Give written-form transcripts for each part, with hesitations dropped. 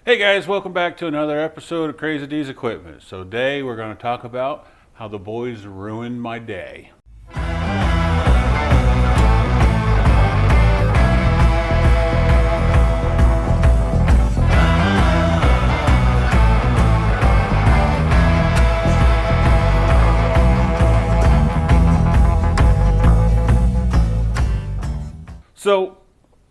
Hey guys, welcome back to another episode of Crazy D's Equipment. So today we're going to talk about how the boys ruined my day. So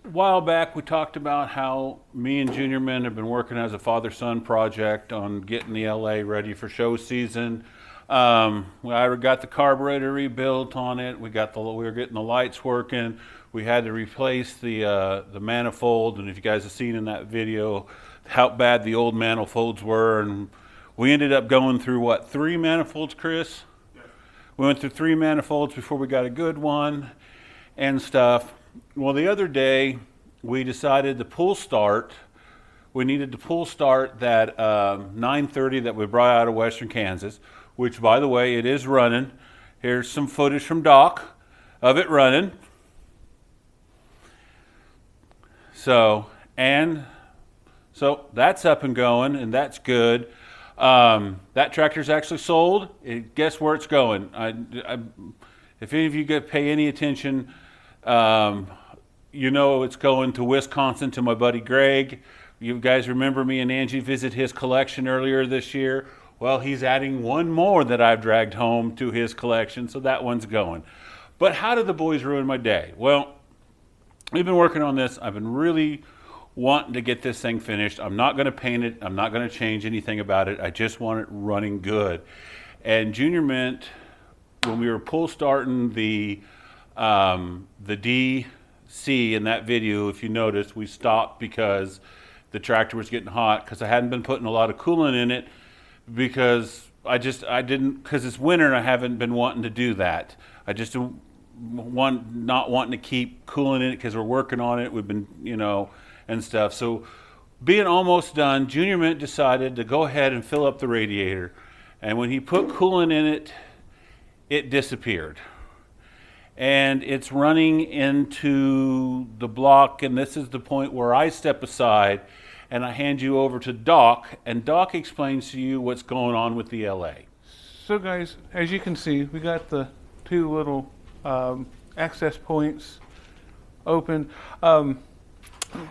a while back we talked about how me and Junior Men have been working as a father-son project on getting the LA ready for show season. I got the carburetor rebuilt on it. We were getting the lights working. We had to replace the manifold, and if you guys have seen in that video how bad the old manifolds were, and we ended up going through what, 3 manifolds, Chris? Yes. We went through 3 manifolds before we got a good one and stuff. Well, the other day we decided to pull start. We needed to pull start that 930 that we brought out of Western Kansas, which, by the way, it is running. Here's some footage from Doc of it running. So that's up and going, and that's good. That tractor's actually sold. Guess where it's going? If any of you pay any attention, you know it's going to Wisconsin to my buddy Greg. You guys remember me and Angie visit his collection earlier this year? Well, he's adding one more that I've dragged home to his collection, so that one's going. But how did the boys ruin my day? Well, we've been working on this. I've been really wanting to get this thing finished. I'm not going to paint it. I'm not going to change anything about it. I just want it running good. And Junior Mint, when we were pull starting the DC in that video, if you noticed, we stopped because the tractor was getting hot, because I hadn't been putting a lot of coolant in it because because it's winter and I haven't been wanting to do that. I just not wanting to keep coolant in it because we're working on it. We've been, and stuff. So being almost done, Junior Mint decided to go ahead and fill up the radiator. And when he put coolant in it, it disappeared. And it's running into the block, and this is the point where I step aside and I hand you over to Doc, and Doc explains to you what's going on with the LA. So guys, as you can see, we got the 2 little access points open.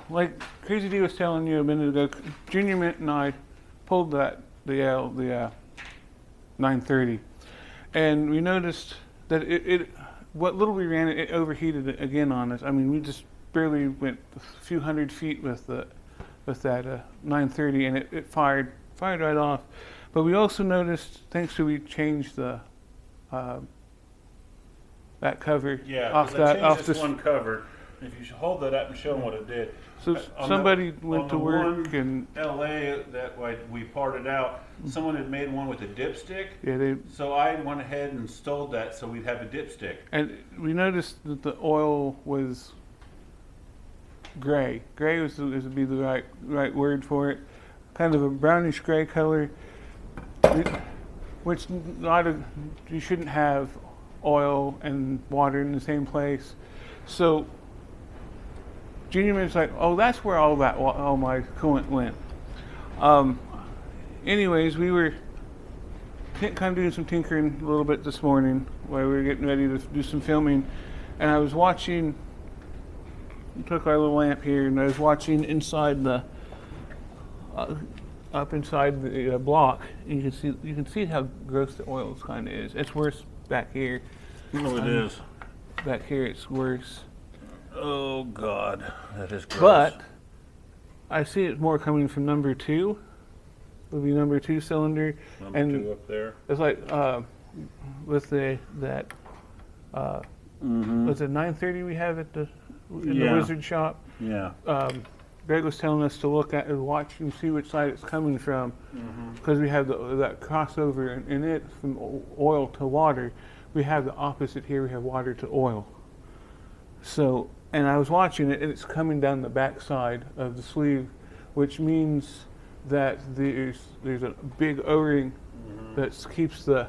Like Crazy D was telling you a minute ago, Junior Mint and I pulled the 930, and we noticed that what little we ran it overheated again on us. I mean, we just barely went a few hundred feet with that 930, and it fired right off. But we also noticed, thanks to we changed the that cover off this one cover. If you should hold that up and show them what it did. So somebody went to work and LA that we parted out. Someone had made one with a dipstick. Yeah, so I went ahead and stole that so we'd have a dipstick. And we noticed that the oil was gray. Gray would be the right word for it. Kind of a brownish gray color, which you shouldn't have oil and water in the same place. So Junior Mint's like, oh, that's where all my coolant went. Anyways, we were kind of doing some tinkering a little bit this morning while we were getting ready to do some filming, and I was watching. Took our little lamp here, and I was watching inside up inside the block. And you can see how gross the oil kind of is. It's worse back here. Oh, it is. Back here, it's worse. Oh God, that is gross. But I see it more coming from number 2. Would be number 2 cylinder. Number 2 up there. It's like with that was it 930 we have at the Wizard shop. Yeah. Greg was telling us to look at and watch and see which side it's coming from, because we have that crossover in it from oil to water. We have the opposite here. We have water to oil. So, and I was watching it, and it's coming down the back side of the sleeve, which means that there's a big O-ring that keeps the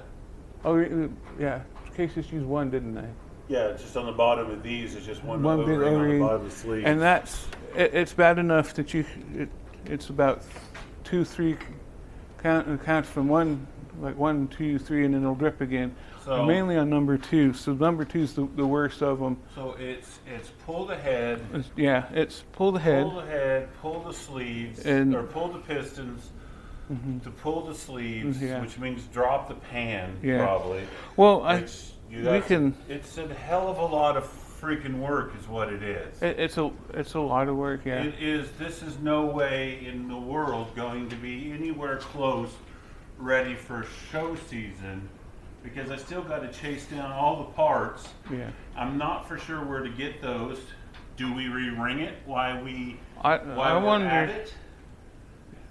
O-ring. Yeah, Case just used one, didn't they? Yeah, it's just on the bottom of these. It's just one big O-ring on the O-ring, bottom of the sleeve. and it's bad enough that it's about 2, 3 counts from 1, like 1, 2, 3, and then it'll drip again. So Mainly on number 2. So number 2's the worst of them. so it's pull the head, It's pull the head. pull the sleeves, And- or pull the pistons. To pull the sleeves, Yeah. which means drop the pan, Yeah. probably. Well, Which it's a hell of a lot of freaking work, is what it is. it's a lot of work. Yeah. It is. This is no way in the world going to be anywhere close ready for show season, because I still got to chase down all the parts. Yeah. I'm not for sure where to get those. Do we re-ring it while we I while we're wonder. at it?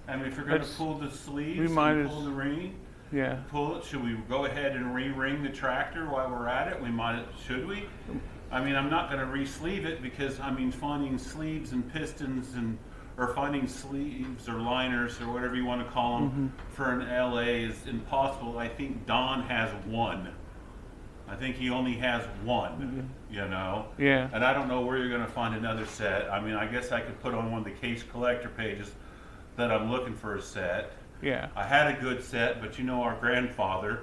I mean, if we're going to Let's- pull the sleeves we might and as- pull the ring, Yeah. pull it. Should we go ahead and re-ring the tractor while we're at it? We might. Should we? I mean, I'm not going to re-sleeve it, because I mean, finding sleeves and pistons or finding sleeves or liners or whatever you want to call them for an LA is impossible. I think Don has one. I think he only has one. You know. Yeah. And I don't know where you're going to find another set. I mean, I guess I could put on one of the Case Collector pages that I'm looking for a set. Yeah. I had a good set, but you know, our grandfather,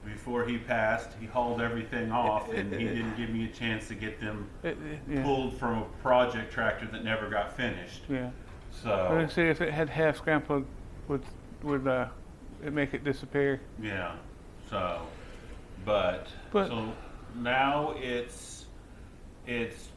before he passed, he hauled everything off, and he didn't give me a chance to get them Yeah. pulled from a project tractor that never got finished. Yeah. I So, would say if it had half Grandpa would it make it disappear. yeah. So, but But- so now it's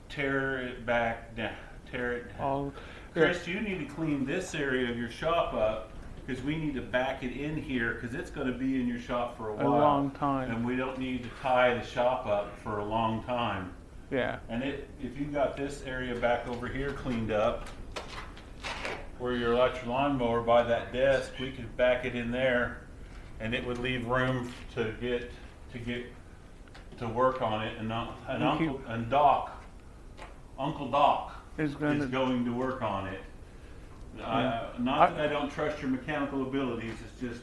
tear it back down, tear it. All. Chris, you need to clean this area of your shop up, because we need to back it in here, because it's going to be in your shop for a A while. long time. And we don't need to tie the shop up for a long time. Yeah. And if you got this area back over here cleaned up, where your electric lawnmower by that desk, we could back it in there, and it would leave room to work on it. And Uncle Doc Is is gonna. going to work on it. Not that I don't trust your mechanical abilities. It's just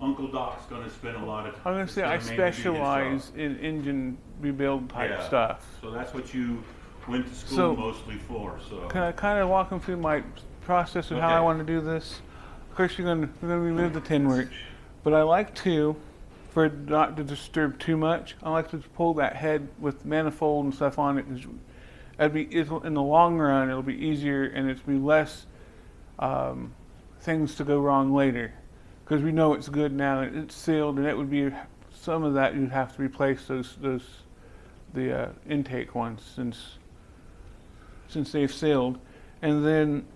Uncle Doc's going to spend a lot of time. I'm gonna say I specialize in engine rebuild type Yeah. stuff. So that's what you went to school So- mostly for. So Can I kind of walk them through my process of how I Okay. want to do this? Of course, we're gonna remove the tin work, but I like to, for it not to disturb too much, I like to pull that head with manifold and stuff on it. In the long run, it'll be easier, and it'll be less things to go wrong later, because we know it's good now. It's sealed, and it would be some of that you'd have to replace the intake ones since they've sealed, and then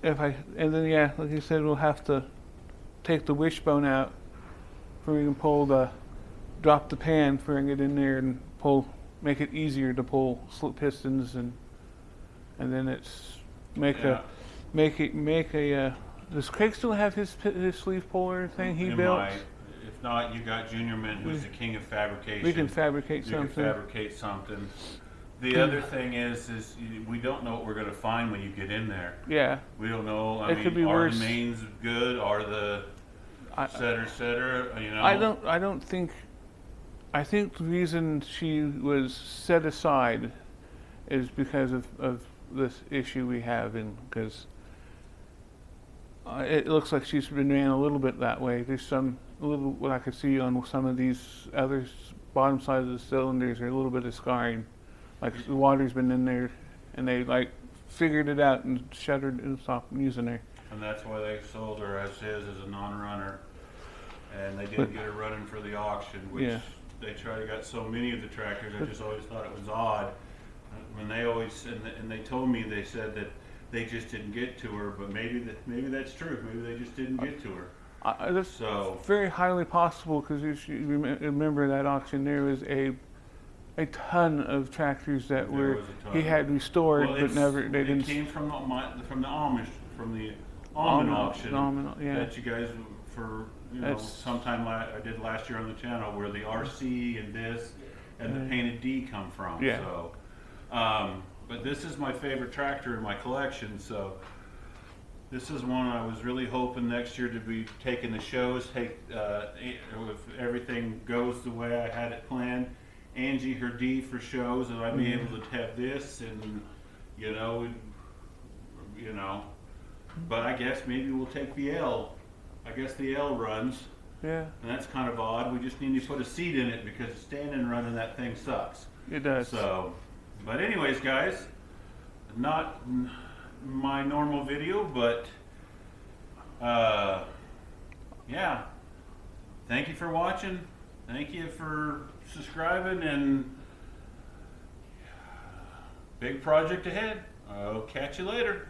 yeah, like you said, we'll have to take the wishbone out, for we can drop the pan, for it in there and make it easier to pull slip pistons, and then it's make Yeah. a. Does Craig still have his sleeve puller thing he It built? might. If not, you got Junior Mint, who's the king of fabrication. We can fabricate You can something. fabricate something. The other thing is we don't know what we're going to find when you get in there. Yeah, We don't know. I It mean, could be are worse. the mains good? Are the I setter? You know. I don't think. I think the reason she was set aside is because of this issue we have, because it looks like she's been ran a little bit that way. There's what I could see on some of these others, bottom side of the cylinders are a little bit of scarring, like the water's been in there, and they like figured it out and shuttered and stopped using her. And that's why they sold her as is, as a non-runner. And they didn't get her running for the auction, which Yeah. they got so many of the tractors. I just always thought it was odd. When they always, and they told me, they said that they just didn't get to her, but maybe that's true. Maybe they just didn't get to her. That's So, very highly possible, because you remember that auction, there was a ton of tractors that There was a ton. he had restored, but it didn't. came from the Amish, from the almond auction Yeah. that you guys That's- sometime I did last year on the channel, where the RC and this and the painted D come from. Yeah. So, but this is my favorite tractor in my collection. So this is one I was really hoping next year to be taking the shows. If everything goes the way I had it planned, Angie her D for shows, and I'd be able to have this, and you know, But I guess maybe we'll take the L. I guess the L runs, Yeah, and that's kind of odd. We just need to put a seat in it because standing running that thing sucks. it does. So, but anyways, guys, not my normal video, but yeah. Thank you for watching. Thank you for subscribing, and big project ahead. I'll catch you later.